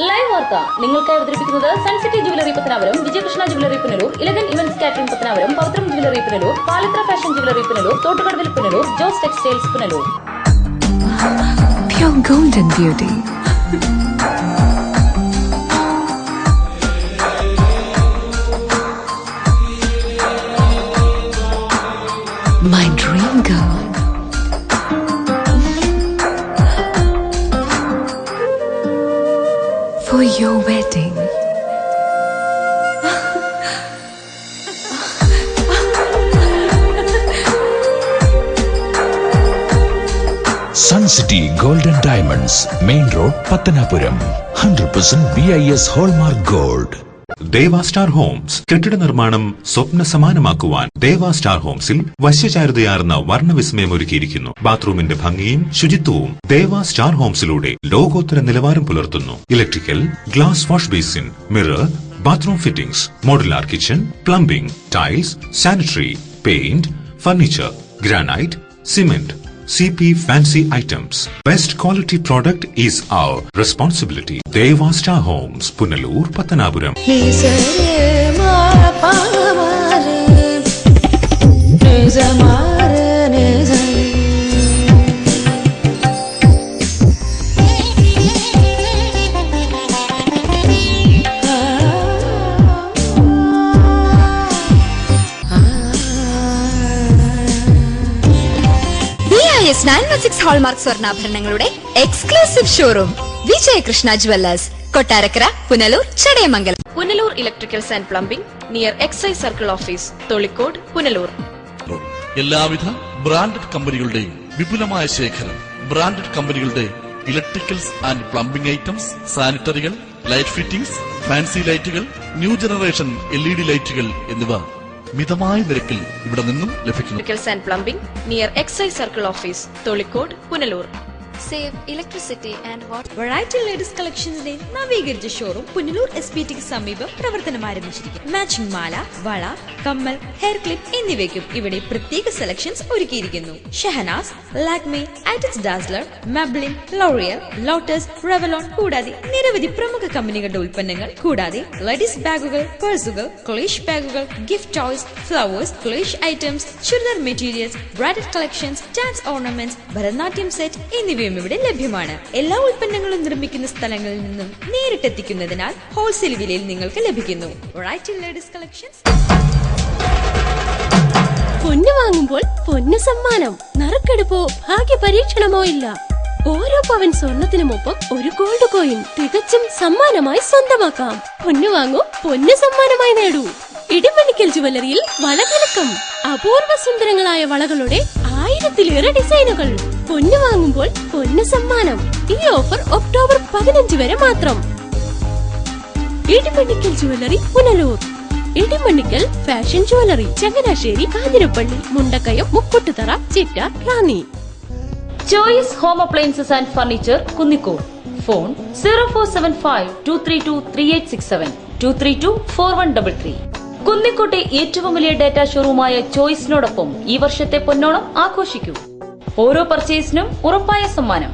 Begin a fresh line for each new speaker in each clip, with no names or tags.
Live വാർത്ത നിങ്ങൾക്കായി അവതരിപ്പിക്കുന്നത് Suncity jewellery Pathanapuram, Vijayakrishna jewellery Punalur, elegant events catering Pathanapuram, Pavithram jewellery Punalur, Palithra fashion jewellery Punalur, Thottukadavil Punalur, Jose textiles Punalur.
Pure golden beauty. My dream girl. For your wedding.
Sun City Golden Diamonds, Main Road, Pattanapuram. 100% BIS Hallmark Gold.
Deva star Holmes കെട്ടിട നിർമ്മാണം സ്വപ്ന സമാനമാക്കുവാൻ ദേവാ star ഹോംസിൽ വശ്യചാരുതയാർന്ന വർണ്ണവിസ്മയം ഒരുക്കിയിരിക്കുന്നു. ബാത്റൂമിന്റെ ഭംഗിയും ശുചിത്വവും ദേവാ star ഹോംസിലൂടെ ലോകോത്തര നിലവാരം പുലർത്തുന്നു. Electrical, glass wash basin, mirror, bathroom fittings, modular kitchen, plumbing, tiles, sanitary, paint, furniture, granite, cement, CP fancy items. Best quality product is our responsibility. Deva Star Homes, Punalur, Pattanapuram.
BIS 916 Hallmark സ്വർണ്ണാഭരണങ്ങളുടെ exclusive showroom Vijayakrishna jewellers, Kottarakkara, Punalur, Chadayamangalam.
Punalur electricals and plumbing near excise circle office, Tholicode, Punalur.
എല്ലാവിധ branded കമ്പനികളുടെയും വിപുലമായ ശേഖരം. Branded കമ്പനികളുടെ electricals and plumbing items, സാനിറ്ററികൾ, light fittings, fancy ലൈറ്റുകൾ, new generation LED ലൈറ്റുകൾ എന്നിവ മിതമായ നിരക്കിൽ ഇവിടെ നിന്നും ലഭിക്കുന്നു.
Electricals and plumbing near excise circle office, Tholicode, Punalur.
Save electricity and water.
Variety ladies കളക്ഷൻസിന്റെ നവീകരിച്ച ഷോറൂം പുനലൂർ SPTക്ക് സമീപം പ്രവർത്തനം ആരംഭിച്ചിരിക്കുന്നു. മാച്ചിങ് മാല, വള, കമ്മൽ, ഹെയർ ക്ലിപ്പ് എന്നിവയ്ക്കും ഇവിടെ പ്രത്യേക സെലക്ഷൻസ് ഒരുക്കിയിരിക്കുന്നു. ഷഹനാസ്, ലാക്മേ, ഐറ്റൻസ് Dazzler, Maybelline, L'Oreal, Lotus, Revlon കൂടാതെ നിരവധി പ്രമുഖ കമ്പനികളുടെ ഉൽപ്പന്നങ്ങൾ, കൂടാതെ ലേഡീസ് ബാഗുകൾ, പേഴ്സുകൾ, ക്ലേഷ് ബാഗുകൾ, ഗിഫ്റ്റ് ടോയ്സ്, ഫ്ലവേഴ്സ്, ക്ലേഷ് items, churidar materials, bridal collections, dance ornaments, Bharatanatyam set എന്നിവയും ഇവിടെ ലഭ്യമാണ്. എല്ലാ ഉൽപ്പന്നങ്ങളും നിർമ്മിക്കുന്ന സ്ഥലങ്ങളിൽ നിന്നും നേരിട്ടെത്തിക്കുന്നതിനാൽ ഹോൾസെയിൽ വിലയിൽ നിങ്ങൾക്ക് ലഭിക്കുന്നു. Variety ladies collections.
പൊന്നു വാങ്ങുമ്പോൾ പൊന്നു സമ്മാനം, നറുക്കെടുപ്പോ ഭാഗ്യ പരീക്ഷണമോ ഇല്ല. ഓരോ പവൻ സ്വർണത്തിനുമൊപ്പം ഒരു ഗോൾഡ് കോയിൻ തികച്ചും സമ്മാനമായി സ്വന്തമാക്കാം. പൊന്നു വാങ്ങൂ, പൊന്നു സമ്മാനമായി നേടൂ. ഇടിമണിക്കൽ ജുവലറിയിൽ വളകലക്കം. അപൂർവ സുന്ദരങ്ങളായ വളകളുടെ 1000-ലേറെ ഡിസൈനുകൾ. പൊന്നു വാങ്ങുമ്പോൾ പൊന്നു സമ്മാനം. ഈ ഓഫർ ഒക്ടോബർ 15 വരെ മാത്രം. Idimanickal jewellery, Punalur. Idimanickal fashion jewellery, Changanassery, Kanjirappally, Mundakayam, Mukkoottuthara, Chitta, Ranni.
Choice home appliances and furniture, Kunnicode. Phone 0475-232-3867, 232-4133. കുന്നിക്കോട്ടെ ഏറ്റവും വലിയ ഡാറ്റ ഷോറൂമായ ചോയ്സിനോടൊപ്പം ഈ വർഷത്തെ പൊന്നോണം ആഘോഷിക്കൂ. ഓരോ പർച്ചേസിനും ഉറപ്പായ സമ്മാനം.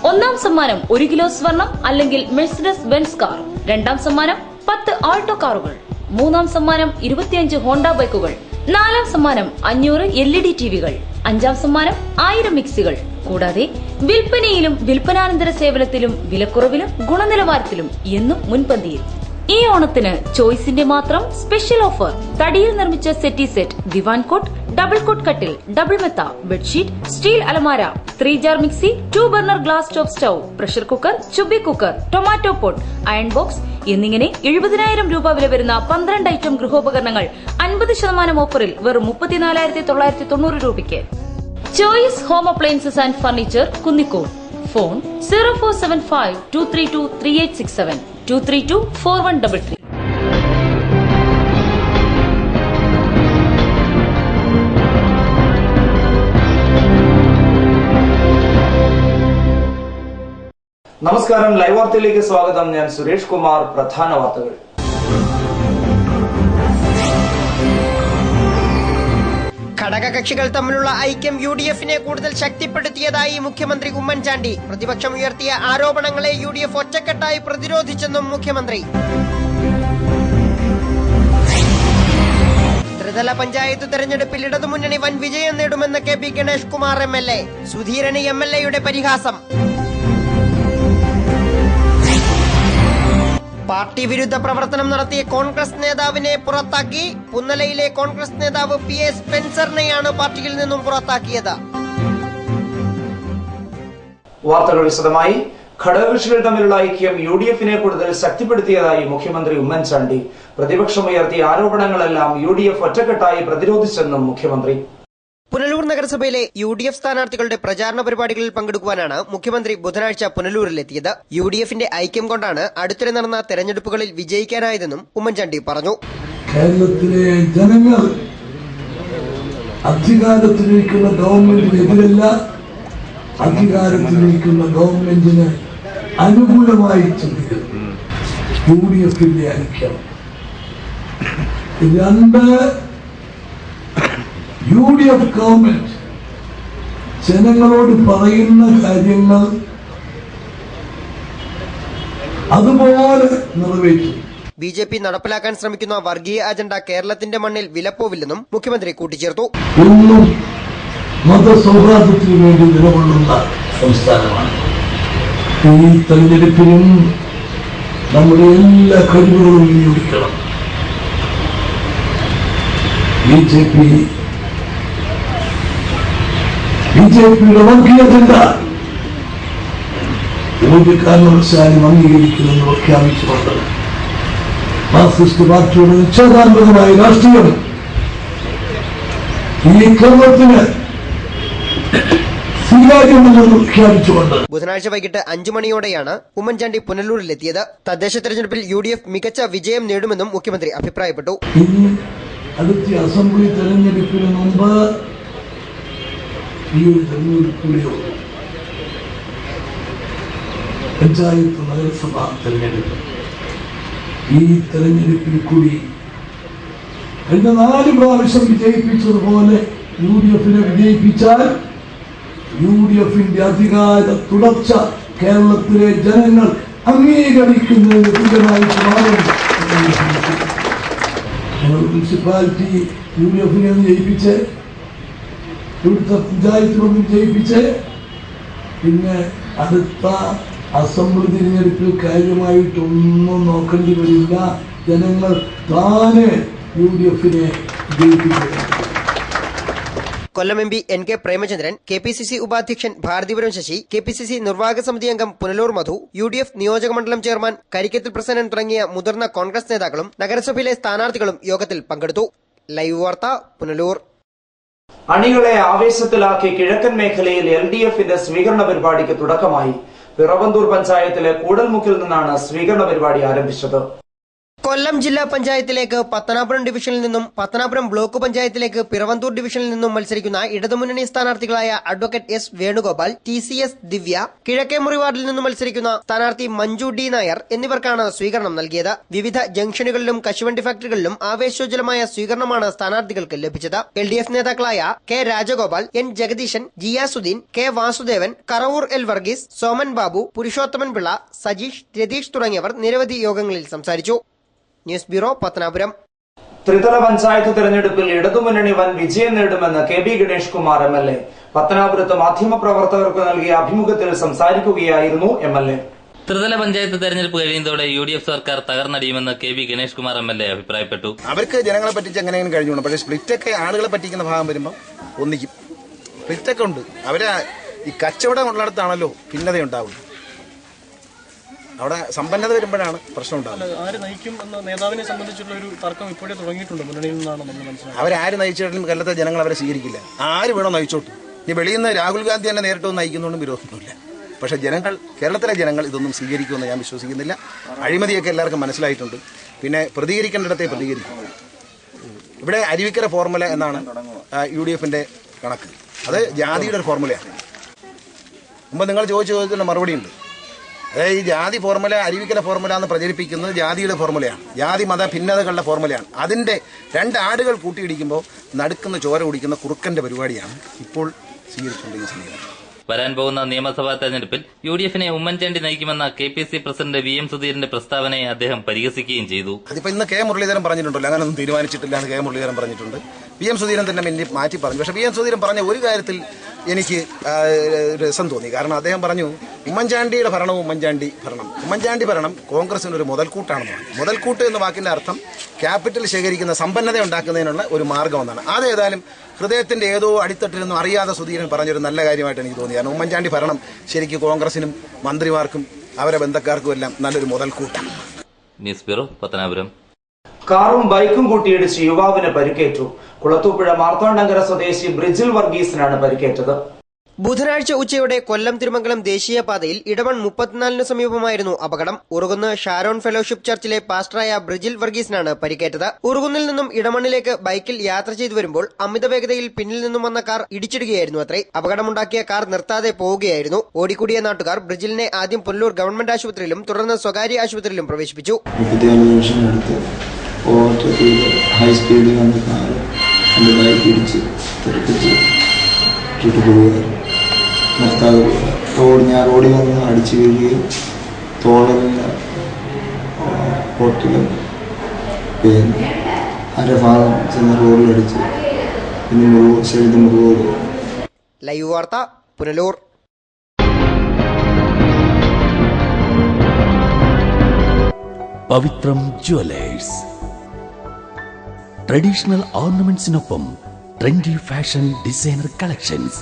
ഒന്നാം സമ്മാനം 1 കിലോ സ്വർണം അല്ലെങ്കിൽ മെഴ്സിഡസ് ബെൻസ് കാർ. രണ്ടാം സമ്മാനം 10 ആൾട്ടോ കാറുകൾ. മൂന്നാം സമ്മാനം 25 ഹോണ്ട ബൈക്കുകൾ. നാലാം സമ്മാനം 500 LED ടിവികൾ. അഞ്ചാം സമ്മാനം 1000 മിക്സികൾ. കൂടാതെ വിൽപ്പനയിലും വിൽപ്പനാനന്തര സേവനത്തിലും വിലക്കുറവിലും ഗുണനിലവാരത്തിലും എന്നും മുൻപന്തിയിൽ. ഈ ഓണത്തിന് ചോയ്സിന്റെ മാത്രം സ്പെഷ്യൽ ഓഫർ. തടിയിൽ നിർമ്മിച്ച settee set, diwan cot, double cot കട്ടിൽ, ഡബിൾ മെത്ത, ബെഡ്ഷീറ്റ്, സ്റ്റീൽ അലമാര, 3 jar mixie, 2 burner glass top stove, pressure cooker, ചുബി cooker, tomato pot, iron box എന്നിങ്ങനെ 70,000 രൂപ വില വരുന്ന 12 ഐറ്റം ഗൃഹോപകരണങ്ങൾ 50% ഓഫറിൽ വെറും 34,990 രൂപയ്ക്ക്. Choice home appliances and furniture, Kunnicode. Phone 0475-232-3867, 232-4133.
നമസ്കാരം, ലൈവ് വാർത്തയിലേക്ക് സ്വാഗതം. ഞാൻ സുരേഷ് കുമാർ. പ്രധാന വാർത്തകൾ.
ഘടകകക്ഷികൾ തമ്മിലുള്ള ഐക്യം UDF-നെ കൂടുതൽ ശക്തിപ്പെടുത്തിയതായി മുഖ്യമന്ത്രി ഉമ്മൻചാണ്ടി. പ്രതിപക്ഷം ഉയർത്തിയ ആരോപണങ്ങളെ UDF ഒറ്റക്കെട്ടായി പ്രതിരോധിച്ചെന്നും മുഖ്യമന്ത്രി. ത്രിതല പഞ്ചായത്ത് തെരഞ്ഞെടുപ്പിൽ ഇടതുമുന്നണി വൻ വിജയം നേടുമെന്ന് KP ഗണേഷ് കുമാർ MLA. സുധീരന് MLA-യുടെ പരിഹാസം. പാർട്ടി വിരുദ്ധ പ്രവർത്തനം നടത്തിയ കോൺഗ്രസ് നേതാവിനെ പുറത്താക്കി. പുന്നലയിലെ കോൺഗ്രസ് നേതാവ് PA സ്പെൻസറിനെയാണ് പാർട്ടിയിൽ നിന്നും പുറത്താക്കിയത്.
വാർത്തകൾ വിശദമായി. ഘടകകക്ഷികൾ തമ്മിലുള്ള ഐക്യം UDF-നെ കൂടുതൽ ശക്തിപ്പെടുത്തിയതായി മുഖ്യമന്ത്രി ഉമ്മൻചാണ്ടി. പ്രതിപക്ഷം ഉയർത്തിയ ആരോപണങ്ങളെല്ലാം UDF ഒറ്റക്കെട്ടായി പ്രതിരോധിച്ചെന്നും മുഖ്യമന്ത്രി.
പുനലൂർ നഗരസഭയിലെ UDF സ്ഥാനാർത്ഥികളുടെ പ്രചാരണ പരിപാടികളിൽ പങ്കെടുക്കുവാനാണ് മുഖ്യമന്ത്രി ബുധനാഴ്ച പുനലൂരിലെത്തിയത്. UDF-ന്റെ ഐക്യം കൊണ്ടാണ് അടുത്തിടെ നടന്ന തെരഞ്ഞെടുപ്പുകളിൽ വിജയിക്കാനായതെന്നും ഉമ്മൻചാണ്ടി പറഞ്ഞു.
കേരളത്തിലെ ജനങ്ങൾ അധികാരത്തിലിരിക്കുന്ന ഗവൺമെന്റിനെതിരല്ല, അധികാരത്തിലിരിക്കുന്ന ഗവൺമെന്റിന് അനുകൂലമായി ചിന്തിക്കുന്നു. UDF-ന്റെ ഐക്യം. രണ്ട്, UDF ഗവൺമെന്റ് ജനങ്ങളോട് പറയുന്ന കാര്യങ്ങൾ അതുപോലെ നിറവേറ്റും.
BJP നടപ്പിലാക്കാൻ ശ്രമിക്കുന്ന വർഗീയ അജണ്ട കേരളത്തിന്റെ മണ്ണിൽ വിലപ്പോവില്ലെന്നും മുഖ്യമന്ത്രി കൂട്ടിച്ചേർത്തു.
ഒന്നും മതസൗഹാർദ്ദത്തിനു വേണ്ടി നിലകൊള്ളുന്ന സംസ്ഥാനമാണ്. ഈ തെരഞ്ഞെടുപ്പിനും നമ്മുടെ എല്ലാ കഴിവുകളും വിനിയോഗിക്കണം. BJPയുടെ വർഗീയ അജണ്ട ഒരു കാരണവശാലും അംഗീകരിക്കുമെന്ന് പ്രഖ്യാപിച്ചുകൊണ്ട് മാർക്സിസ്റ്റ് പാർട്ടിയുടെ നിശ്ചയദാർഢ്യമായ രാഷ്ട്രീയം ഈ കേരളത്തിന് സ്വീകാര്യമെന്ന് പ്രഖ്യാപിച്ചുകൊണ്ട്
ബുധനാഴ്ച വൈകിട്ട് 5 മണിയോടെയാണ് ഉമ്മൻചാണ്ടി പുനലൂരിലെത്തിയത്. തദ്ദേശ തെരഞ്ഞെടുപ്പിൽ UDF മികച്ച വിജയം നേടുമെന്നും മുഖ്യമന്ത്രി അഭിപ്രായപ്പെട്ടു.
ഇനി അടുത്ത അസംബ്ലി തെരഞ്ഞെടുപ്പിന് മുമ്പ് ഈ ഒരു തെരഞ്ഞെടുപ്പിലെയോ പഞ്ചായത്ത് നഗരസഭ തെരഞ്ഞെടുപ്പ്, ഈ തെരഞ്ഞെടുപ്പിൽ കൂടി കഴിഞ്ഞ 4 പ്രാവശ്യം വിജയിപ്പിച്ചതുപോലെ UDF-നെ വിജയിപ്പിച്ചാൽ UDF-ന്റെ അധികാര തുടർച്ച കേരളത്തിലെ ജനങ്ങൾ അംഗീകരിക്കുന്നതിന് തുല്യമായി മാറും. മുനിസിപ്പാലിറ്റി UDF-നെ ജയിപ്പിച്ച്, ഇവിടുത്തെ പഞ്ചായത്തിലൊന്നും ജയിപ്പിച്ച്, പിന്നെ അടുത്ത അസംബ്ലി തിരഞ്ഞെടുപ്പിൽ കാര്യമായിട്ടൊന്നും നോക്കേണ്ടി വരില്ല. ജനങ്ങൾ താനെ UDF-നെ ജയിപ്പിക്കും.
കൊല്ലം MP NK പ്രേമചന്ദ്രൻ, KPCC ഉപാധ്യക്ഷൻ ഭാരതിപുരം ശശി, KPCC നിർവാഹക സമിതി അംഗം പുനലൂർ മധു, UDF നിയോജക മണ്ഡലം ചെയർമാൻ കരിക്കത്തിൽ പ്രസന്നൻ തുടങ്ങിയ മുതിർന്ന കോൺഗ്രസ് നേതാക്കളും നഗരസഭയിലെ സ്ഥാനാർത്ഥികളും യോഗത്തിൽ പങ്കെടുത്തു. ലൈവ് വാർത്ത, പുനലൂർ.
അണികളെ ആവേശത്തിലാക്കി കിഴക്കൻ മേഖലയിൽ LDF-ന്റെ സ്വീകരണ പരിപാടിക്ക് തുടക്കമായി. പിറവന്തൂർ പഞ്ചായത്തിലെ കൂടൽമുക്കിൽ നിന്നാണ് സ്വീകരണ പരിപാടി ആരംഭിച്ചത്.
കൊല്ലം ജില്ലാ പഞ്ചായത്തിലേക്ക് പത്തനാപുരം ഡിവിഷനിൽ നിന്നും പത്തനാപുരം ബ്ലോക്ക് പഞ്ചായത്തിലേക്ക് പിറവന്തൂർ ഡിവിഷനിൽ നിന്നും മത്സരിക്കുന്ന ഇടതുമുന്നണി സ്ഥാനാർത്ഥികളായ അഡ്വക്കേറ്റ് S വേണുഗോപാൽ, TCS ദിവ്യ, കിഴക്കേമുറി വാർഡിൽ നിന്നും മത്സരിക്കുന്ന സ്ഥാനാർത്ഥി മഞ്ജു D നായർ എന്നിവർക്കാണ് സ്വീകരണം നൽകിയത്. വിവിധ ജംഗ്ഷനുകളിലും കശുവണ്ടി ഫാക്ടറികളിലും ആവേശോജ്വലമായ സ്വീകരണമാണ് സ്ഥാനാർത്ഥികൾക്ക് ലഭിച്ചത്. LDF നേതാക്കളായ K രാജഗോപാൽ, N ജഗദീശൻ, ജിയാസുദ്ദീൻ, K വാസുദേവൻ, കറവൂർ L വർഗീസ്, സോമൻ ബാബു, പുരുഷോത്തമൻ പിള്ള, സജീഷ്, രതീഷ് തുടങ്ങിയവർ നിരവധി യോഗങ്ങളിൽ സംസാരിച്ചു. News bureau, Pathanapuram.
ത്രിതല പഞ്ചായത്ത് തെരഞ്ഞെടുപ്പിൽ ഇടതുമുന്നണി വൻ വിജയം നേടുമെന്ന് KP ഗണേഷ് കുമാർ MLA. പത്തനാപുരത്ത് മാധ്യമപ്രവർത്തകർക്ക് നൽകിയ അഭിമുഖത്തിൽ സംസാരിക്കുകയായിരുന്നു MLA.
ത്രിതല പഞ്ചായത്ത് തെരഞ്ഞെടുപ്പ് കഴിയുന്നതോടെ UDF സർക്കാർ തകർന്നടിയുമെന്ന് KP ഗണേഷ് കുമാർ MLA അഭിപ്രായപ്പെട്ടു.
അവർക്ക് ജനങ്ങളെ പറ്റിച്ച് എങ്ങനെയും കഴിഞ്ഞു, പക്ഷേ സ്പ്ലിറ്റൊക്കെ ആളുകളെ പറ്റിക്കുന്ന ഭാഗം വരുമ്പോൾ ഒന്നിക്കും. സ്പ്ലിറ്റൊക്കെ ഉണ്ട്. അവരെ ഈ കച്ചവടം ഉള്ളിടത്താണല്ലോ ഭിന്നതയുണ്ടാവുന്നത്. അവിടെ സമ്പന്നത വരുമ്പോഴാണ് പ്രശ്നം ഉണ്ടാകുന്നത്.
ആര് നയിക്കും എന്ന നേതാവിനെ സംബന്ധിച്ചുള്ള ഒരു തർക്കം ഇപ്പോഴേ തുടങ്ങിയിട്ടുണ്ട് മുന്നണിയിൽ നിന്നാണ് നമ്മൾ മനസ്സിലാക്കുന്നത്.
അവരാര് നയിച്ചിട്ടും കേരളത്തിലെ ജനങ്ങൾ അവരെ സ്വീകരിക്കില്ല. ആര് വേണോ നയിച്ചോട്ടു. ഈ വെളിയിൽ നിന്ന് രാഹുൽ ഗാന്ധി തന്നെ നേരിട്ടൊന്നും നയിക്കുന്നതുകൊണ്ടും വിരോധമൊന്നുമില്ല. പക്ഷെ ജനങ്ങൾ, കേരളത്തിലെ ജനങ്ങൾ ഇതൊന്നും സ്വീകരിക്കുമെന്ന് ഞാൻ വിശ്വസിക്കുന്നില്ല. അഴിമതിയൊക്കെ എല്ലാവർക്കും മനസ്സിലായിട്ടുണ്ട്. പിന്നെ പ്രതികരിക്കേണ്ടിടത്തെ പ്രതികരിക്കും. ഇവിടെ അരുവിക്കര ഫോർമുല എന്നാണ് UDF-ന്റെ കണക്ക്. അത് ജാതിയുടെ ഒരു ഫോർമുലയാണ്. മുമ്പ് നിങ്ങൾ ചോദിച്ച ചോദ്യത്തിനുള്ള മറുപടി ഉണ്ട്. അതായത് ഈ ജാതി ഫോർമുല, അരുവിക്കല ഫോർമുല എന്ന് പ്രചരിപ്പിക്കുന്നത് ജാതിയുടെ ഫോർമുലയാണ്, ജാതി മത ഭിന്നതകളുടെ ഫോർമുലയാണ്. അതിന്റെ 2 ആടുകൾ കൂട്ടിയിടിക്കുമ്പോൾ നടുക്കുന്ന ചോര കുടിക്കുന്ന കുറുക്കന്റെ പരിപാടിയാണ് ഇപ്പോൾ സ്വീകരിച്ചുകൊണ്ടിരിക്കുന്ന സമീപനം.
വരാൻ പോകുന്ന നിയമസഭാ തെരഞ്ഞെടുപ്പിൽ UDF-നെ ഉമ്മൻചാണ്ടി നയിക്കുമെന്ന KPC പ്രസിഡന്റ് VM സുധീരന്റെ പ്രസ്താവനയെ അദ്ദേഹം പരിഹസിക്കുകയും ചെയ്തു.
അതിപ്പോ ഇന്ന് K മുരളീധരൻ പറഞ്ഞിട്ടുണ്ടല്ലോ, അങ്ങനൊന്നും തീരുമാനിച്ചിട്ടില്ല എന്ന് K മുരളീധരൻ പറഞ്ഞിട്ടുണ്ട്. VM സുധീരൻ തന്നെ പിന്നെ മാറ്റി പറഞ്ഞു. പക്ഷെ VM സുധീരൻ പറഞ്ഞ ഒരു കാര്യത്തിൽ എനിക്ക് രസം തോന്നി. കാരണം അദ്ദേഹം പറഞ്ഞു ഉമ്മൻചാണ്ടിയുടെ ഭരണവും ഉമ്മൻചാണ്ടി ഭരണം കോൺഗ്രസിന് ഒരു മുതൽക്കൂട്ടാണെന്ന് പറഞ്ഞു. മുതൽക്കൂട്ട് എന്ന വാക്കിന്റെ അർത്ഥം ക്യാപിറ്റൽ ശേഖരിക്കുന്ന സമ്പന്നത ഉണ്ടാക്കുന്നതിനുള്ള ഒരു മാർഗം എന്നാണ്. അതേതായാലും ഹൃദയത്തിന്റെ ഏതോ അടിത്തട്ടിലൊന്നും അറിയാതെ സുധീരൻ പറഞ്ഞൊരു നല്ല കാര്യമായിട്ട് എനിക്ക് തോന്നി. കാരണം ഉമ്മൻചാണ്ടി ഭരണം ശരിക്കും കോൺഗ്രസിനും മന്ത്രിമാർക്കും അവരെ ബന്ധക്കാർക്കും എല്ലാം നല്ലൊരു മുതൽക്കൂട്ടാണ്.
News bureau, Pathanapuram.
കാറും ബൈക്കും കൂട്ടിയിടിച്ച് യുവാവിന് പരിക്കേറ്റു. കുളത്തൂപ്പുഴ മാർത്താണ്ഡങ്കര സ്വദേശി ബ്രിജിൽ വർഗീസിനാണ് പരിക്കേറ്റത്.
ബുധനാഴ്ച ഉച്ചയോടെ കൊല്ലം തിരുമംഗലം ദേശീയപാതയിൽ ഇടവൺ 34 സമീപമായിരുന്നു അപകടം. ഉറുകുന്ന് ഷാരോൺ ഫെലോഷിപ്പ് ചർച്ചിലെ പാസ്റ്ററായ ബ്രിജിൽ വർഗീസിനാണ് പരിക്കേറ്റത്. ഉറുകുന്നിൽ നിന്നും ഇടമണ്ണിലേക്ക് ബൈക്കിൽ യാത്ര ചെയ്തു വരുമ്പോൾ അമിത വേഗതയിൽ പിന്നിൽ നിന്നും വന്ന കാർ ഇടിച്ചിടുകയായിരുന്നു അത്രേ. അപകടമുണ്ടാക്കിയ കാർ നിർത്താതെ പോവുകയായിരുന്നു. ഓടിക്കൂടിയ നാട്ടുകാർ ബ്രിജിലിനെ ആദ്യം പുനലൂർ ഗവൺമെന്റ് ആശുപത്രിയിലും തുടർന്ന് സ്വകാര്യ ആശുപത്രിയിലും പ്രവേശിപ്പിച്ചു.
ഹൈ സ്പീഡിൽ വന്ന കാർ എൻ്റെ ബൈക്ക് ഇടിച്ച് തെറിപ്പിച്ച് പോവുകയായിരുന്നു. നിർത്താതെ ഞാൻ റോഡിൽ വന്ന് അടിച്ചു വീഴുകയും തോളിലെ പൊട്ടിലും പിന്നെ അരഭാഗം ചെന്ന് റോഡിലടിച്ച് പിന്നെ ശരീരം മുറിവുകൾ.
ലൈവ് വാർത്ത, പുനലൂർ.
പവിത്രം ജുവലേഴ്സ്. ട്രഡീഷണൽ ഓർണമെന്റ്സിനൊപ്പം ട്രെൻഡി ഫാഷൻ ഡിസൈനർ കളക്ഷൻസ്.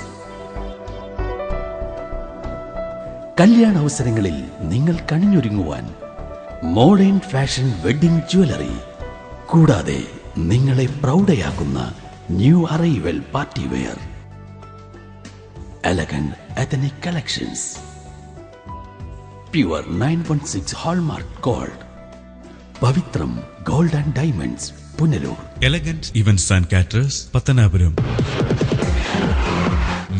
കല്യാണ അവസരങ്ങളിൽ നിങ്ങൾ കണിഞ്ഞൊരുങ്ങുവാൻ മോഡേൺ ഫാഷൻ വെഡിംഗ് ജ്വല്ലറി, കൂടാതെ നിങ്ങളെ പ്രൗഢയാക്കുന്ന new arrival party wear, elegant ethnic collections, pure 916 hallmark gold. Pavithram gold and diamonds, Punalur.
Elegant events and caterers, Pathanapuram.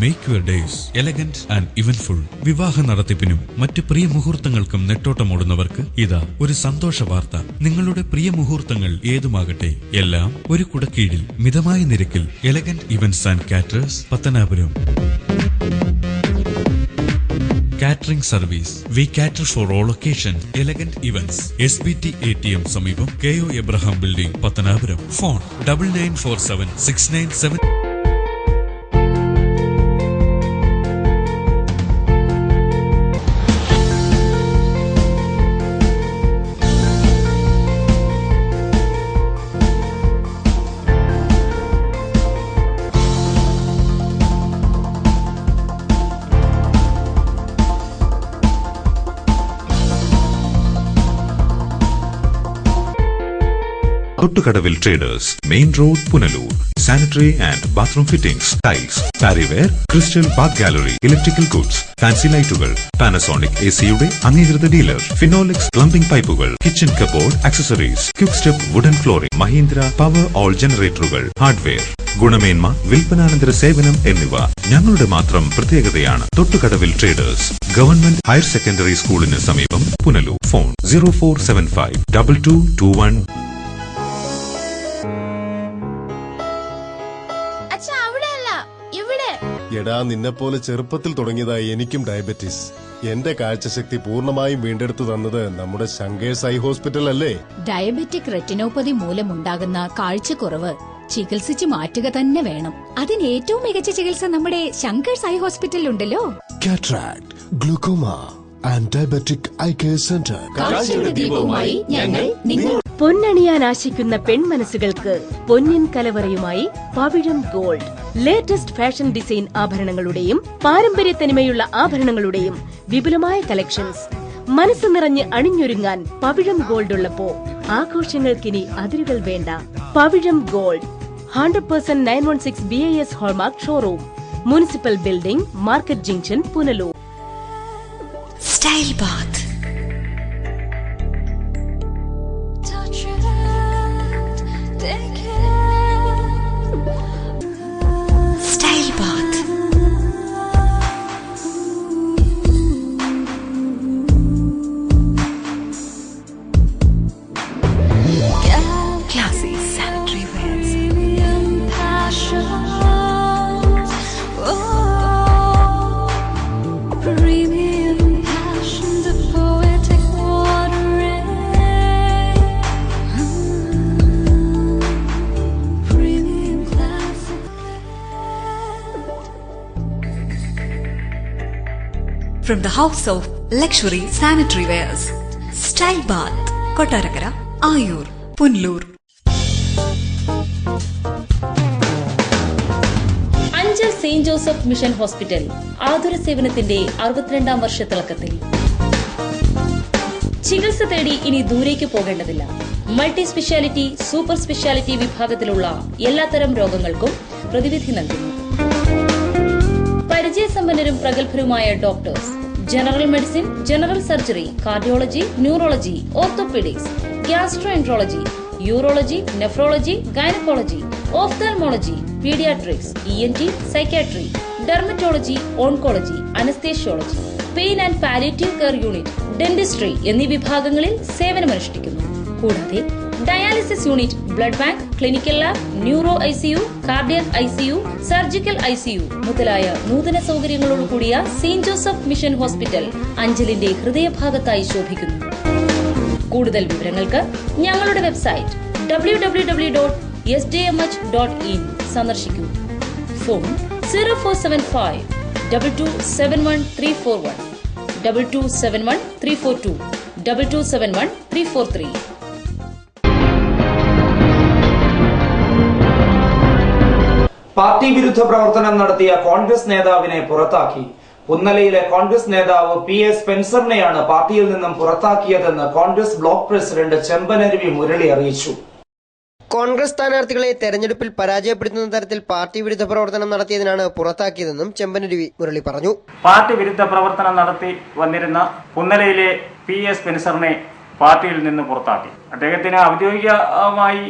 Make your days elegant and eventful. വിവാഹ നടത്തിപ്പിനും മറ്റു പ്രിയ മുഹൂർത്തങ്ങൾക്കും നെട്ടോട്ടമോടുന്നവർക്ക് ഇതാ ഒരു സന്തോഷ വാർത്ത. നിങ്ങളുടെ പ്രിയ മുഹൂർത്തങ്ങൾ ഏതുമാകട്ടെ, എല്ലാം ഒരു കുടക്കീഴിൽ മിതമായ നിരക്കിൽ. Elegant events and caterers, Pathanapuram. Catering service. We cater for all occasions. Elegant events. SBT ATM സമീപം KO Abraham Building, Pathanapuram. Phone 9947 697.
Thottukadavil traders, main road, Punalur. Sanitary and bathroom fittings, tiles, Parryware, crystal bath gallery, electrical goods, fancy ലൈറ്റുകൾ, Panasonic AC-യുടെ അംഗീകൃത dealer, Finolex plumbing പൈപ്പുകൾ, kitchen cupboard accessories, quick step wooden flooring, Mahindra Powerol ജനറേറ്ററുകൾ, hardware, ഗുണമേന്മ, വിൽപ്പനാനന്തര സേവനം എന്നിവ ഞങ്ങളുടെ മാത്രം പ്രത്യേകതയാണ്. Thottukadavil traders, government higher secondary സ്കൂളിന് സമീപം, പുനലൂർ. ഫോൺ 0475 2221.
എടാ, നിന്നെപ്പോലെ ചെറുപ്പത്തിൽ തുടങ്ങിയതായി എനിക്കും ഡയബറ്റീസ്. എന്റെ കാഴ്ചശക്തി പൂർണ്ണമായും വീണ്ടെടുത്തു തന്നത് നമ്മുടെ ശങ്കേഴ്സ് ഐ ഹോസ്പിറ്റൽ അല്ലേ?
ഡയബറ്റിക് റെറ്റിനോപ്പതി മൂലമുണ്ടാകുന്ന കാഴ്ചക്കുറവ് ചികിത്സിച്ച് മാറ്റുക തന്നെ വേണം. അതിന് ഏറ്റവും മികച്ച ചികിത്സ നമ്മുടെ ശങ്കേഴ്സ് ഐ ഹോസ്പിറ്റലിൽ ഉണ്ടല്ലോ.
Cataract, glaucoma and diabetic eye care centre.
പൊന്നണിയാൻ ആശിക്കുന്ന പെൺമനസ്സുകൾക്ക് പൊന്നിൻ കലവറയുമായി Pavizham gold. Latest fashion design ആഭരണങ്ങളുടെയും പാരമ്പര്യ തനിമയുള്ള ആഭരണങ്ങളുടെയും വിപുലമായ കളക്ഷൻസ്. മനസ്സ് നിറഞ്ഞ് അണിഞ്ഞൊരുങ്ങാൻ പവിഴം ഗോൾഡ് ഉള്ളപ്പോ ആഘോഷങ്ങൾക്കിനി അതിരുകൾ വേണ്ട. Pavizham gold 100% 916 BIS hallmark showroom, municipal building, market junction, Punalur.
Style bath. Style bath. from the house of luxury sanitary wares. Style Bath, Kottarakara, Ayur, Punnur.
Anchal Saint Joseph mission hospital ആതുര സേവനത്തിന്റെ 62ാം വർഷത്തിളക്കത്തിൽ. ചികിത്സ തേടി ഇനി ദൂരേക്ക് പോകേണ്ടതില്ല. മൾട്ടി സ്പെഷ്യാലിറ്റി, സൂപ്പർ സ്പെഷ്യാലിറ്റി വിഭാഗത്തിലുള്ള എല്ലാത്തരം രോഗങ്ങൾക്കും പ്രതിവിധി നൽകുന്നു. പരിചയസമ്പന്നരും പ്രഗത്ഭരുമായ doctors, general medicine, general surgery, cardiology, neurology, orthopaedics, gastroenterology, urology, nephrology, gynaecology, ophthalmology, paediatrics, ENT, psychiatry, dermatology, oncology, anaesthesiology, pain and palliative care unit, dentistry എന്നീ വിഭാഗങ്ങളിൽ സേവനമനുഷ്ഠിക്കുന്നു. കൂടാതെ dialysis unit, blood bank, clinical lab, neuro ICU, cardiac ICU, surgical ICU മുതലായ നൂതന സൗകര്യങ്ങളോടുകൂടിയ saint Joseph mission hospital അഞ്ചലിന്റെ ഹൃദയഭാഗത്തായി ശോഭിക്കുന്നു. കൂടുതൽ വിവരങ്ങൾക്ക് ഞങ്ങളുടെ വെബ്സൈറ്റ് www.sdmh.in സന്ദർശിക്കൂ. ഫോൺ 0475 2271341, 2271342, 2271343.
പാർട്ടി വിരുദ്ധ പ്രവർത്തനം നടത്തിയ കോൺഗ്രസ് നേതാവിനെ പുറത്താക്കി. പുന്നലയിലെ കോൺഗ്രസ് നേതാവ് PA സ്പെൻസറിനെയാണ് പാർട്ടിയിൽ നിന്നും പുറത്താക്കിയതെന്ന് കോൺഗ്രസ് ബ്ലോക്ക് പ്രസിഡന്റ് ചെമ്പനരുവി മുരളി അറിയിച്ചു.
കോൺഗ്രസ് സ്ഥാനാർത്ഥികളെ തെരഞ്ഞെടുപ്പിൽ പരാജയപ്പെടുത്തുന്ന തരത്തിൽ പാർട്ടി വിരുദ്ധ പ്രവർത്തനം നടത്തിയതിനാണ് പുറത്താക്കിയതെന്നും ചെമ്പനരുവി മുരളി പറഞ്ഞു.
പാർട്ടി വിരുദ്ധ പ്രവർത്തനം നടത്തി വന്നിരുന്ന പുന്നലയിലെ PA സ്പെൻസറിനെ പാർട്ടിയിൽ നിന്ന് പുറത്താക്കി. അദ്ദേഹത്തിന് ഔദ്യോഗികമായി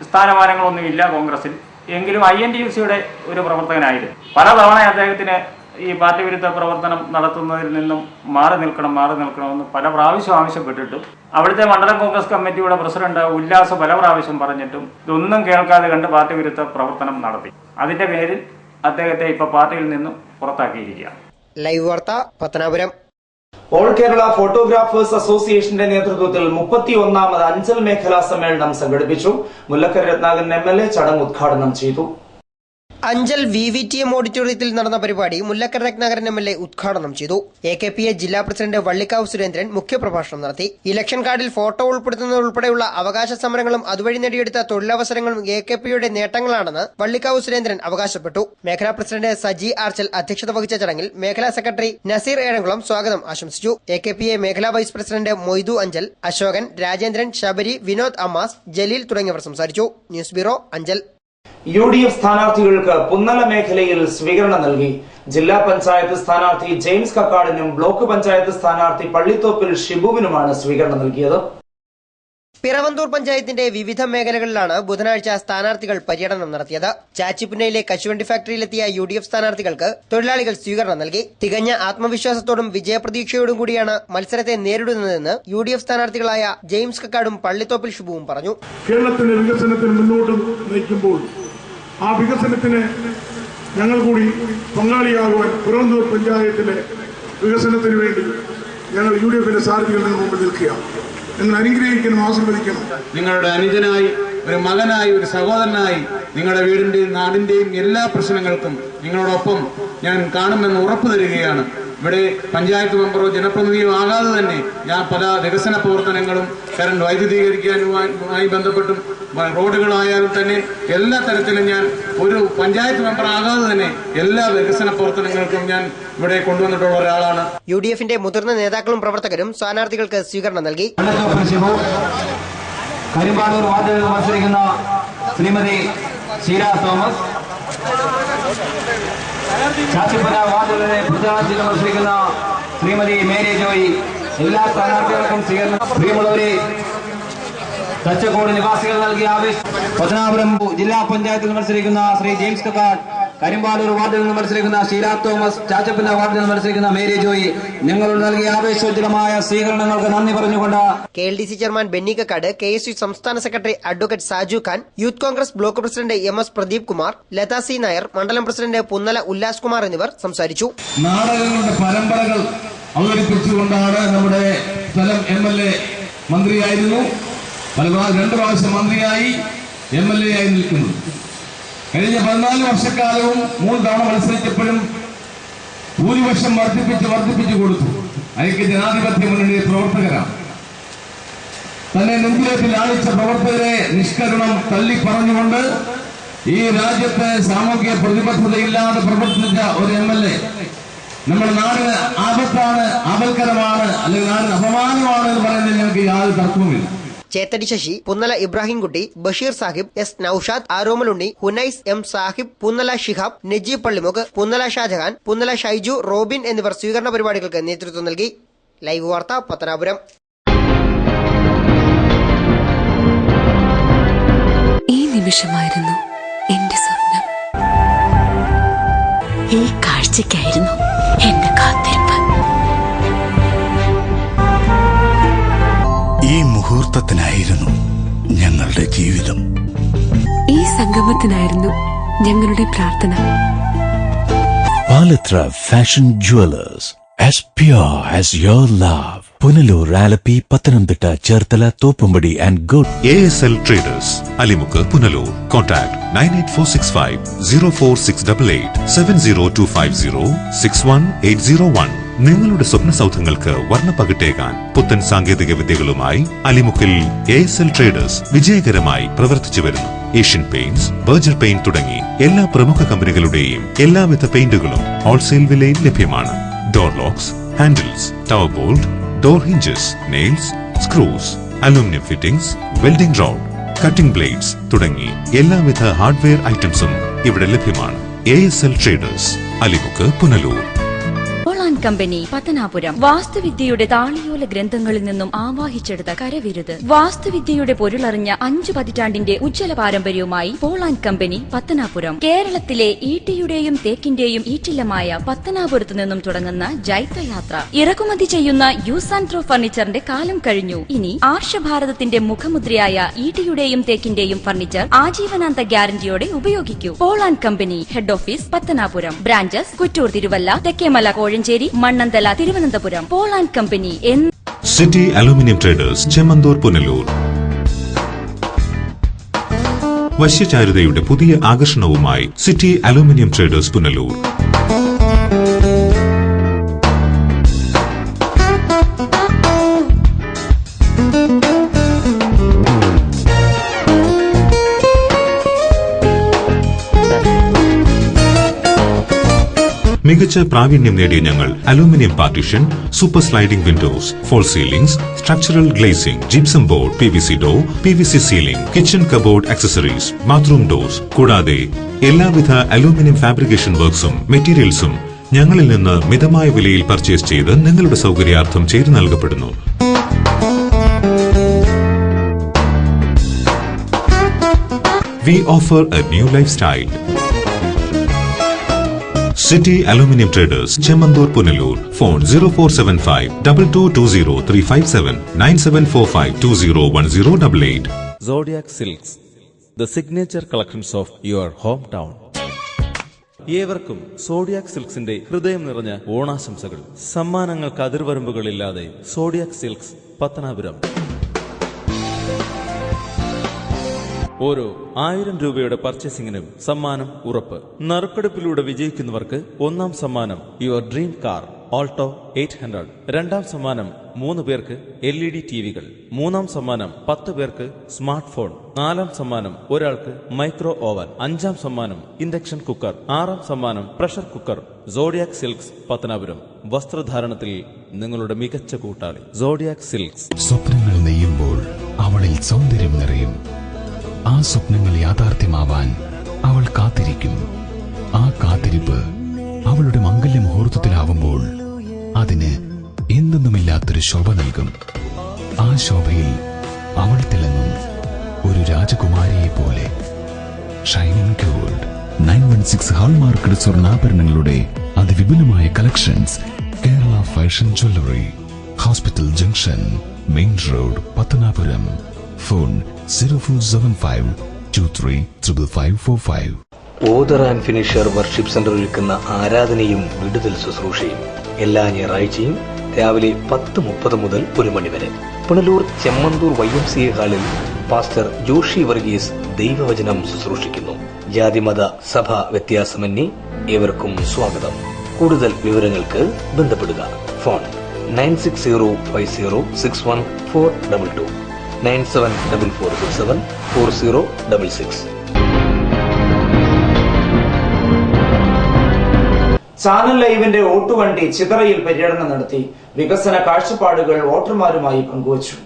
സ്ഥാനമാനങ്ങളൊന്നുമില്ല കോൺഗ്രസിൽ, എങ്കിലും INTUCയുടെ ഒരു പ്രവർത്തകനായിരുന്നു. പലതവണ അദ്ദേഹത്തിന് ഈ പാർട്ടി വിരുദ്ധ പ്രവർത്തനം നടത്തുന്നതിൽ നിന്നും മാറി നിൽക്കണമെന്ന് പല പ്രാവശ്യം ആവശ്യപ്പെട്ടിട്ടും അവിടുത്തെ മണ്ഡലം കോൺഗ്രസ് കമ്മിറ്റിയുടെ പ്രസിഡന്റ് ഉല്ലാസ് പല പ്രാവശ്യം പറഞ്ഞിട്ടും ഇതൊന്നും കേൾക്കാതെ കണ്ട് പാർട്ടി വിരുദ്ധ പ്രവർത്തനം നടത്തി. അതിന്റെ പേരിൽ അദ്ദേഹത്തെ ഇപ്പൊ പാർട്ടിയിൽ നിന്നും പുറത്താക്കിയിരിക്കുകയാണ്.
ലൈവ് വാർത്ത പത്തനാപുരം.
ഓൾ കേരള ഫോട്ടോഗ്രാഫേഴ്സ് അസോസിയേഷന്റെ നേതൃത്വത്തിൽ 31ാമത് അഞ്ചൽ മേഖലാ സമ്മേളനം സംഘടിപ്പിച്ചു. മുല്ലക്കര രത്നാകരൻ MLA ചടങ്ങ് ഉദ്ഘാടനം ചെയ്തു.
അഞ്ചൽ VVTM ഓഡിറ്റോറിയത്തിൽ നടന്ന പരിപാടി മുല്ലക്കര രത്നാകരൻ MLA ഉദ്ഘാടനം ചെയ്തു. AKPA ജില്ലാ പ്രസിഡന്റ് വള്ളിക്കാവ് സുരേന്ദ്രൻ മുഖ്യപ്രഭാഷണം നടത്തി. ഇലക്ഷൻ കാർഡിൽ ഫോട്ടോ ഉൾപ്പെടുത്തുന്നതുൾപ്പെടെയുള്ള അവകാശ സമരങ്ങളും അതുവഴി നേടിയെടുത്ത തൊഴിലവസരങ്ങളും AKPയുടെ നേട്ടങ്ങളാണെന്ന് വള്ളിക്കാവ് സുരേന്ദ്രൻ അവകാശപ്പെട്ടു. മേഖലാ പ്രസിഡന്റ് സജി ആർച്ചൽ അധ്യക്ഷത വഹിച്ച ചടങ്ങിൽ മേഖലാ സെക്രട്ടറി നസീർ ഏഴംകുളം സ്വാഗതം ആശംസിച്ചു. AKPA മേഖലാ വൈസ് പ്രസിഡന്റ് മൊയ്തു അഞ്ചൽ, അശോകൻ, രാജേന്ദ്രൻ, ശബരി, വിനോദ് അമ്മാസ്, ജലീൽ തുടങ്ങിയവർ സംസാരിച്ചു. News bureau Anchal.
UDF സ്ഥാനാർത്ഥികൾക്ക് പുന്നല മേഖലയിൽ സ്വീകരണം നൽകി. ജില്ലാ പഞ്ചായത്ത് സ്ഥാനാർത്ഥി ജെയിംസ് കക്കാടിനും ബ്ലോക്ക് പഞ്ചായത്ത് സ്ഥാനാർത്ഥി പള്ളിത്തോപ്പിൽ ഷിബുവിനുമാണ് സ്വീകരണം നൽകിയത്.
പിറവന്തൂർ പഞ്ചായത്തിന്റെ വിവിധ മേഖലകളിലാണ് ബുധനാഴ്ച സ്ഥാനാർത്ഥികൾ പര്യടനം നടത്തിയത്. ചാച്ചിപ്പുന്നയിലെ കശുവണ്ടി ഫാക്ടറിയിലെത്തിയ UDF സ്ഥാനാർത്ഥികൾക്ക് തൊഴിലാളികൾ സ്വീകരണം നൽകി. തികഞ്ഞ ആത്മവിശ്വാസത്തോടും വിജയപ്രതീക്ഷയോടും കൂടിയാണ് മത്സരത്തെ നേരിടുന്നതെന്ന് UDF സ്ഥാനാർത്ഥികളായ ജെയിംസ് കക്കാടും പള്ളിത്തോപ്പിൽ ഷിബുവും പറഞ്ഞു.
കേരളത്തിന്റെ വികസനത്തിന് മുന്നോട്ട് നയിക്കുമ്പോൾ ആ വികസനത്തിന് ഞങ്ങൾ കൂടി പങ്കാളിയാകുവാൻ പിറവന്തൂർ പഞ്ചായത്തിലെ വികസനത്തിന് വേണ്ടി ഞങ്ങൾ UDFന്റെ സ്ഥാനാർത്ഥികളുടെ മുമ്പിൽ നിൽക്കുകയാണ്. നിങ്ങൾ അനുഗ്രഹിക്കണം, ആശീർവദിക്കണം.
നിങ്ങളുടെ അനുജനായി, ഒരു മകനായി, ഒരു സഹോദരനായി നിങ്ങളുടെ വീടിന്റെയും നാടിന്റെയും എല്ലാ പ്രശ്നങ്ങൾക്കും നിങ്ങളോടൊപ്പം ഞാൻ കാണുമെന്ന് ഉറപ്പു തരികയാണ്. ഇവിടെ പഞ്ചായത്ത് മെമ്പറോ ജനപ്രതിനിധിയോ ആകാതെ തന്നെ ഞാൻ പല വികസന പ്രവർത്തനങ്ങളും കറണ്ട് വൈദ്യുതീകരിക്കാനുമായി ബന്ധപ്പെട്ടും റോഡുകളായാലും തന്നെ എല്ലാ തരത്തിലും ഞാൻ ഒരു പഞ്ചായത്ത് മെമ്പർ ആകാതെ തന്നെ എല്ലാ വികസന പ്രവർത്തനങ്ങൾക്കും ഞാൻ ഇവിടെ കൊണ്ടുവന്നിട്ടുള്ള ഒരാളാണ്.
UDFന്റെ മുതിർന്ന നേതാക്കളും പ്രവർത്തകരും സ്ഥാനാർത്ഥികൾക്ക് സ്വീകരണം നൽകി.
കരിമ്പാടൂർ വാർഡിൽ മത്സരിക്കുന്ന ശ്രീമതി ഷീല തോമസ്, ചാച്ചിപ്പുര വാർഡിലെ പ്രചാരണത്തിൽ മത്സരിക്കുന്ന ശ്രീമതി മേരി ജോയി, എല്ലാ സ്ഥാനാർത്ഥികൾക്കും സ്വീകരണം. പ്രിയമുള്ളവരെ, തച്ചക്കോട് നിവാസികൾ നൽകിയ ആവേശം. പത്തനാപുരം ജില്ലാ പഞ്ചായത്തിൽ മത്സരിക്കുന്ന ശ്രീ ജെയിംസ് കക്കാട്, കരിമ്പാടൂർ വാർഡിൽ നിന്ന് മത്സരിക്കുന്ന ഷീല തോമസ്, ചാച്ചപ്പുര വാർഡിൽ നിന്ന് മത്സരിക്കുന്ന മേരി ജോയി, ഞങ്ങളോട് നൽകിയ ആവേശോജ്വലമായ സ്വീകരണങ്ങൾക്ക് നന്ദി പറഞ്ഞുകൊണ്ട്
KLDC chairman Benny Kakkad, KSU സംസ്ഥാന secretary advocate Saju Khan, youth Congress block president MS Pradeep Kumar, Latha C Nair, മണ്ഡലം പ്രസിഡന്റ് പുന്നല ഉല്ലാസ് കുമാർ എന്നിവർ സംസാരിച്ചു.
നാടകങ്ങളുടെ പരമ്പരകൾ അവതരിപ്പിച്ചുകൊണ്ടാണ് നമ്മുടെ സ്ഥലം MLA മന്ത്രിയായിരുന്നു, 2 പ്രാവശ്യം മന്ത്രിയായി MLA ആയി നിൽക്കുന്നത്. കഴിഞ്ഞ 14 വർഷക്കാലവും 3 തവണ മത്സരിച്ചപ്പോഴും
ഭൂരിപക്ഷം വർദ്ധിപ്പിച്ചു കൊടുത്തു. ഐക്യ ജനാധിപത്യ മുന്നണിയുടെ പ്രവർത്തകരാണ്. തന്നെ നെഞ്ചിലേക്ക് ലാളിച്ച പ്രവർത്തകരെ നിഷ്കരുണം തള്ളി പറഞ്ഞുകൊണ്ട് ഈ രാജ്യത്ത് സാമൂഹ്യ പ്രതിബദ്ധതയില്ലാതെ പ്രവർത്തിച്ച ഒരു MLA നമ്മുടെ നാടിന് ആപത്താണ്, ആപൽക്കരമാണ്, അല്ലെങ്കിൽ നാടിന് അപമാനമാണ് എന്ന് പറയുന്നതിൽ ഞങ്ങൾക്ക് യാതൊരു തർക്കവുമില്ല.
Chethadi Sasi, Punnala Ibrahimkutty, Basheer Sahib, S Noushad, Aromalunni, Hunais M Sahib, Punnala Shihab, Najeeb Pallimukku, Punnala Shajahan, Punnala Shaiju, Robin എന്നിവർ സ്വീകരണ പരിപാടികൾക്ക് നേതൃത്വം നൽകി. ലൈവ് വാർത്ത പത്തനാപുരം.
ഈ നിമിഷമായിരുന്നു എന്റെ സ്വപ്നം. ഈ കാഴ്ചയ്ക്കായിരുന്നു എന്റെ കാത്തിരിപ്പ്.
ഈ മുഹൂർത്തത്തിനായിരുന്നു ഞങ്ങളുടെ ജീവിതം.
ഈ സംഗമത്തിനായിരുന്നു ഞങ്ങളുടെ പ്രാർത്ഥന.
Palathra fashion jewellers, as pure as your love. Punalur, Alleppey, Pathanamthitta, Cherthala, Thoppumpady and good.
ASL Traders, Alimukku, Punalur. Contact 98465 04688 70250 61801. നിങ്ങളുടെ സ്വപ്ന സൗധങ്ങൾക്ക് വർണ്ണപ്പകിട്ടേകാൻ പുത്തൻ സാങ്കേതിക വിദ്യകളുമായി അലിമുക്കിൽ ASL Traders വിജയകരമായി പ്രവർത്തിച്ചു വരുന്നു. ഏഷ്യൻ പെയിന്റ്സ്, ബർജർ പെയിന്റ് തുടങ്ങി എല്ലാ പ്രമുഖ കമ്പനികളുടെയും എല്ലാവിധ പെയിന്റുകളും ഹോൾസെയിൽ വിലയിൽ ലഭ്യമാണ്. Door locks, handles, tower bolt, door hinges, nails, screws, aluminium fittings, welding road, cutting blades തുടങ്ങി എല്ലാവിധ ഹാർഡ്വെയർ ഐറ്റംസും ഇവിടെ ലഭ്യമാണ്. ASL Traders, Alimukku, Punalur.
Company, Pathanapuram. വാസ്തുവിദ്യയുടെ താളിയോല ഗ്രന്ഥങ്ങളിൽ നിന്നും ആവാഹിച്ചെടുത്ത കരവിരുത്. വാസ്തുവിദ്യയുടെ പൊരുളറിഞ്ഞ 5 പതിറ്റാണ്ടിന്റെ ഉജ്ജ്വല പാരമ്പര്യവുമായി പോൾ ആൻഡ് കമ്പനി, പത്തനാപുരം. കേരളത്തിലെ ഈട്ടിയുടെയും തേക്കിന്റെയും ഈറ്റില്ലമായ പത്തനാപുരത്ത് നിന്നും തുടങ്ങുന്ന ജൈത്രയാത്ര. ഇറക്കുമതി ചെയ്യുന്ന യൂസ് ആൻഡ് ത്രോ ഫർണിച്ചറിന്റെ കാലം കഴിഞ്ഞു. ഇനി ആർഷഭാരതത്തിന്റെ മുഖമുദ്രയായ ഈട്ടിയുടെയും തേക്കിന്റെയും ഫർണിച്ചർ ആജീവനാന്ത ഗ്യാരണ്ടിയോടെ ഉപയോഗിക്കൂ. Paul and company, head office Pathanapuram, branches Kuttoor, Thiruvalla, Thekkemala, Kozhencherry, Mannanthala, Thiruvananthapuram. Paul and company.
City aluminium traders, Chemmanthoor, Punalur. വശ്യചാരുതയുടെ പുതിയ ആകർഷണവുമായി സിറ്റി അലൂമിനിയം ട്രേഡേഴ്സ്, പുനലൂർ. മികച്ച പ്രാവീണ്യം നേടിയ ഞങ്ങൾ aluminium partition, super sliding windows, false ceilings, structural glazing, gypsum board, PVC door, PVC ceiling, kitchen cupboard accessories, bathroom doors കൂടാതെ എല്ലാവിധ aluminium fabrication വർക്ക്സും മെറ്റീരിയൽസും ഞങ്ങളിൽ നിന്ന് മിതമായ വിലയിൽ പർച്ചേസ് ചെയ്ത് നിങ്ങളുടെ സൗകര്യാർത്ഥം ചെയ്തു നൽകപ്പെടുന്നു. We offer a new lifestyle. City Aluminium Traders, Chemandur, Punalur. Phone 0475 2220 357 9745 201088.
Zodiac Silks, the signature collections of your hometown. ഏവർക്കും സോഡിയാക് സിൽക്സിന്റെ ഹൃദയം നിറഞ്ഞ ഓണാശംസകൾ. സമ്മാനങ്ങൾക്ക് അതിർവരമ്പുകളില്ലാതെ സോഡിയാക് സിൽക്സ്, പത്തനാപുരം. ഓരോ 1000 രൂപയുടെ പർച്ചേസിംഗിനും സമ്മാനം ഉറപ്പ്. നറുക്കെടുപ്പിലൂടെ വിജയിക്കുന്നവർക്ക് 1ാം സമ്മാനം യുവർ ഡ്രീം കാർ ഓൾട്ടോ 800. 2ാം സമ്മാനം 3 പേർക്ക് LED ടിവികൾ. 3ാം സമ്മാനം 10 പേർക്ക് സ്മാർട്ട് ഫോൺ. 4ാം സമ്മാനം ഒരാൾക്ക് മൈക്രോ ഓവൻ. 5ാം സമ്മാനം ഇൻഡക്ഷൻ കുക്കർ. 6ാം സമ്മാനം pressure cooker. Zodiac silks, Pathanapuram. വസ്ത്രധാരണത്തിൽ നിങ്ങളുടെ മികച്ച കൂട്ടാളി സോഡിയാക് സിൽക്സ്.
സ്വപ്നങ്ങൾ നെയ്യുമ്പോൾ അവളിൽ സൗന്ദര്യം നിറയും. ആ സ്വപ്നങ്ങൾ യാഥാർത്ഥ്യമാവാൻ അവൾ കാത്തിരിക്കും. ആ കാത്തിരിപ്പ് അവളുടെ മംഗല്യ മുഹൂർത്തത്തിലാവുമ്പോൾ അതിന് എന്തെന്നുമില്ലാത്തൊരു ശോഭ നൽകും. ആ ശോഭയിൽ അവൾ തിളങ്ങും ഒരു രാജകുമാരിയെ പോലെ. ഷൈനിങ് ഗോൾഡ് 916 ഹാൾമാർക്കഡ് സ്വർണ്ണാഭരണങ്ങളുടെ അതിവിപുലമായ collections. Kerala fashion jewellery, hospital junction, main road, Pathanapuram. Phone 0475 235545.
Author and finisher worship centre ഒരുക്കുന്ന ആരാധനയും വിടുതൽ ശുശ്രൂഷയും എല്ലാ ഞായറാഴ്ചയും രാവിലെ 10:30 മുതൽ 1 മണി വരെ പുനലൂർ ചെമ്മന്തൂർ YMCA ഹാളിൽ പാസ്റ്റർ ജോഷി വർഗീസ് ദൈവവചനം ശുശ്രൂഷിക്കുന്നു. ജാതിമത സഭ വ്യത്യാസമന്യേ ഏവർക്കും സ്വാഗതം. കൂടുതൽ വിവരങ്ങൾക്ക് ബന്ധപ്പെടുക. ഫോൺ 9605061422 9744674066.
ചാനൽ ലൈവിന്റെ ഓട്ടുവണ്ടി ചിതറയിൽ പര്യടനം നടത്തി. വികസന കാഴ്ചപ്പാടുകൾ വോട്ടർമാരുമായി പങ്കുവച്ചു.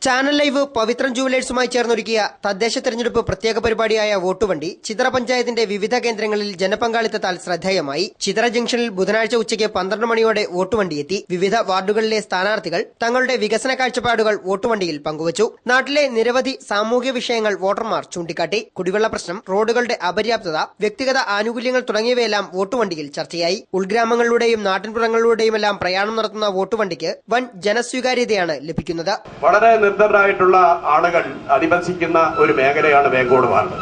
ചാനൽ ലൈവ് പവിത്രം ജുവലേഴ്സുമായി ചേർന്നൊരുക്കിയ തദ്ദേശ തെരഞ്ഞെടുപ്പ് പ്രത്യേക പരിപാടിയായ വോട്ടുവണ്ടി ചിതറ പഞ്ചായത്തിന്റെ വിവിധ കേന്ദ്രങ്ങളിൽ ജനപങ്കാളിത്തത്താൽ ശ്രദ്ധേയമായി. ചിതറ ജംഗ്ഷനിൽ ബുധനാഴ്ച ഉച്ചയ്ക്ക് 12 മണിയോടെ വോട്ടുവണ്ടി എത്തി. വിവിധ വാർഡുകളിലെ സ്ഥാനാർത്ഥികൾ തങ്ങളുടെ വികസന കാഴ്ചപ്പാടുകൾ വോട്ടുവണ്ടിയിൽ പങ്കുവച്ചു. നാട്ടിലെ നിരവധി സാമൂഹ്യ വിഷയങ്ങൾ വോട്ടർമാർ ചൂണ്ടിക്കാട്ടി. കുടിവെള്ള പ്രശ്നം, റോഡുകളുടെ അപര്യാപ്തത, വ്യക്തിഗത ആനുകൂല്യങ്ങൾ തുടങ്ങിയവയെല്ലാം വോട്ടുവണ്ടിയിൽ ചർച്ചയായി. ഉൾഗ്രാമങ്ങളിലൂടെയും നാട്ടിൻപുറങ്ങളിലൂടെയുമെല്ലാം പ്രയാണം നടത്തുന്ന വോട്ടുവണ്ടിക്ക് വൻ ജനസ്വീകാര്യതയാണ് ലഭിക്കുന്നത്.
വളരെ നിർദ്ധരായിട്ടുള്ള ആളുകൾ അധിവസിക്കുന്ന ഒരു മേഖലയാണ് വേങ്കോട് വാർഡ്.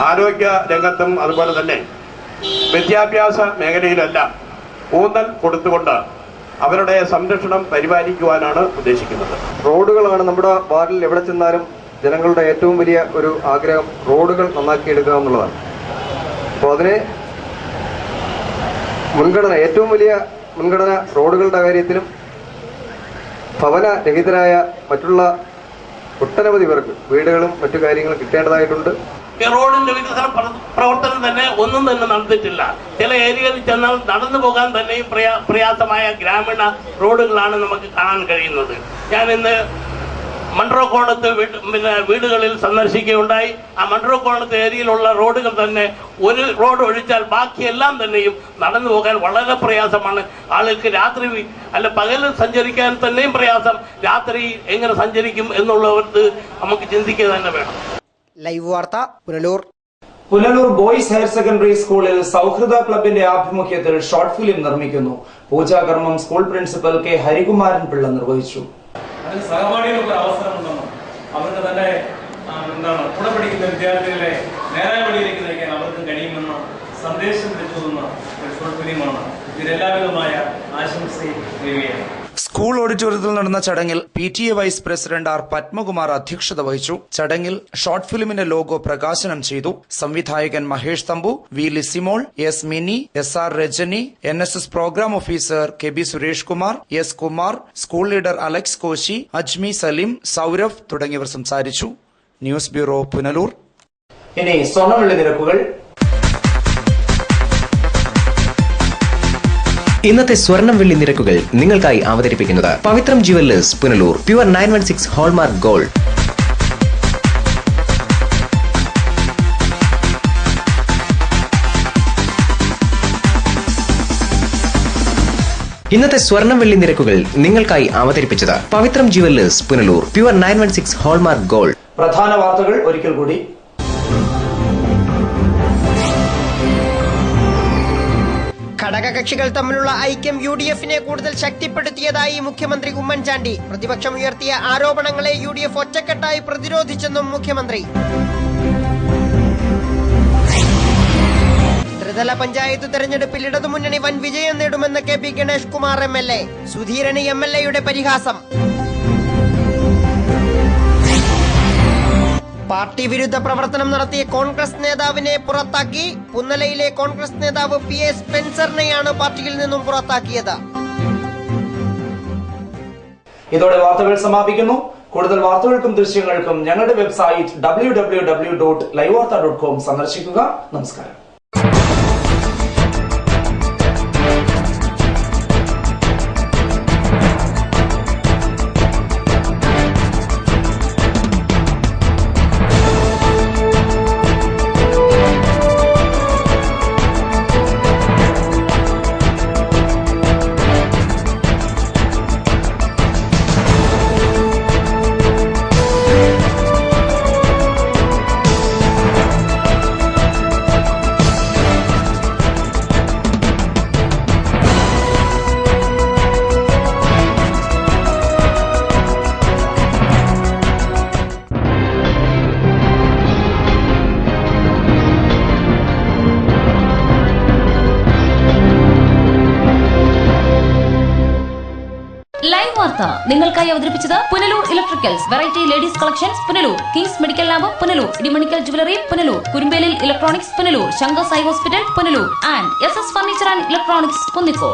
ആരോഗ്യ രംഗത്തും അതുപോലെ തന്നെ വിദ്യാഭ്യാസ മേഖലയിലെല്ലാം ഊന്നൽ കൊടുത്തുകൊണ്ട് അവരുടെ സംരക്ഷണം പരിപാലിക്കുവാനാണ് ഉദ്ദേശിക്കുന്നത്.
റോഡുകളാണ് നമ്മുടെ വാർഡിൽ എവിടെ ചെന്നാലും ജനങ്ങളുടെ ഏറ്റവും വലിയ ഒരു ആഗ്രഹം റോഡുകൾ നന്നാക്കിയെടുക്കുക എന്നുള്ളതാണ്. അപ്പോൾ അതിന് മുൻഗണന, ഏറ്റവും വലിയ മുൻഗണന റോഡുകളുടെ കാര്യത്തിലും ഭവനരഹിതരായ മറ്റുള്ള ഒട്ടനവധി പേർക്ക് വീടുകളും മറ്റു കാര്യങ്ങളും കിട്ടേണ്ടതായിട്ടുണ്ട്.
ഈ റോഡിന്റെ വികസന പ്രവർത്തനം തന്നെ ഒന്നും തന്നെ നടന്നിട്ടില്ല. ചില ഏരിയകളിൽ ചെന്നാൽ നടന്നു പോകാൻ തന്നെ പ്രയാസമായ ഗ്രാമീണ റോഡുകളാണ് നമുക്ക് കാണാൻ കഴിയുന്നത്. ഞാൻ ഇന്ന് മൺട്രോക്കോണത്ത് വീടുകളിൽ സന്ദർശിക്കുകയുണ്ടായി. ആ മൺട്രോക്കോണത്ത് ഏരിയയിലുള്ള റോഡുകൾ തന്നെ ഒരു റോഡ് ഒഴിച്ചാൽ ബാക്കിയെല്ലാം തന്നെയും നടന്നു പോകാൻ വളരെ പ്രയാസമാണ്. ആളുകൾക്ക് രാത്രി അല്ല പകൽ സഞ്ചരിക്കാൻ തന്നെയും പ്രയാസം. രാത്രി എങ്ങനെ സഞ്ചരിക്കും എന്നുള്ളവർക്ക് നമുക്ക് ചിന്തിക്കുക തന്നെ വേണം.
ലൈവ് വാർത്ത Punalur.
Punalur boys higher secondary സ്കൂളിൽ സൗഹൃദ ക്ലബിന്റെ ആഭിമുഖ്യത്തിൽ ഷോർട്ട് ഫിലിം നിർമ്മിക്കുന്നു. പൂജാകർമ്മം school principal K Harikumaran Pillai നിർവഹിച്ചു.
അതിന് സഹപാഠികൾക്ക് അവസരമുണ്ടെന്നും അവർക്ക് തന്നെ കൂടെ പഠിക്കുന്ന വിദ്യാർത്ഥികളെ നേരായ വഴിയിലേക്ക് നയിക്കാൻ അവർക്ക് കഴിയുമെന്ന സന്ദേശം ലഭിക്കുന്ന ഒരു ഷോർട്ട് ഫിലിമാണ്. ഇതിലെല്ലാവിധമായ ആശംസയും നേരുകയാണ്.
സ്കൂൾ ഓഡിറ്റോറിയത്തിൽ നടന്ന ചടങ്ങിൽ PTA vice president R Padmakumar അധ്യക്ഷത വഹിച്ചു. ചടങ്ങിൽ ഷോർട്ട് ഫിലിമിന്റെ ലോഗോ പ്രകാശനം ചെയ്തു. സംവിധായകൻ Mahesh Thampu, V Lisimol, S Mini, SR Rajani, NSS programme officer KB Suresh Kumar, S Kumar, school leader Alex Koshy, Ajmi Salim, Sourav തുടങ്ങിയവർ സംസാരിച്ചു. News bureau Punalur. ഇനി സ്വർണ്ണവില നിരക്കുകൾ.
ഇന്നത്തെ സ്വർണം വെള്ളി നിരക്കുകൾ നിങ്ങൾക്കായി അവതരിപ്പിക്കുന്നത് Pavithram jewellers Punalur. Pure 916 hallmark gold. ഇന്നത്തെ സ്വർണം വെള്ളി നിരക്കുകൾ നിങ്ങൾക്കായി അവതരിപ്പിച്ചത് Pavithram jewellers Punalur. Pure 916 hallmark gold.
പ്രധാന വാർത്തകൾ ഒരിക്കൽ കൂടി.
ഘടകകക്ഷികൾ തമ്മിലുള്ള ഐക്യം UDFനെ കൂടുതൽ ശക്തിപ്പെടുത്തിയതായി മുഖ്യമന്ത്രി ഉമ്മൻചാണ്ടി. പ്രതിപക്ഷം ഉയർത്തിയ ആരോപണങ്ങളെ UDF ഒറ്റക്കെട്ടായി പ്രതിരോധിച്ചെന്നും മുഖ്യമന്ത്രി. ത്രിതല പഞ്ചായത്ത് തെരഞ്ഞെടുപ്പിൽ ഇടതുമുന്നണി വൻ വിജയം നേടുമെന്ന് KP ഗണേഷ് കുമാർ MLA. സുധീരന് MLAയുടെ പരിഹാസം. പാർട്ടി വിരുദ്ധ പ്രവർത്തനം നടത്തിയ കോൺഗ്രസ് നേതാവിനെ പുറത്താക്കി. പുന്നലയിലെ കോൺഗ്രസ് നേതാവ് PA സ്പെൻസറിനെയാണ് പാർട്ടിയിൽ നിന്നും പുറത്താക്കിയത്.
ഇതോടെ വാർത്തകൾ സമാപിക്കുന്നു. കൂടുതൽ വാർത്തകൾക്കും ദൃശ്യങ്ങൾക്കും ഞങ്ങളുടെ വെബ്സൈറ്റ് www.livevarta.com സന്ദർശിക്കുക. നമസ്കാരം.
വാർത്ത നിങ്ങൾക്കായി അവതരിപ്പിച്ചത് Punalur electricals, variety ladies collections Punalur, Kings medical lab Punalur, Idimanickal jewellery Punalur, Kurumbelil electronics Punalur, Shankar eye hospital Punalur and SS furniture and electronics Kunnicode.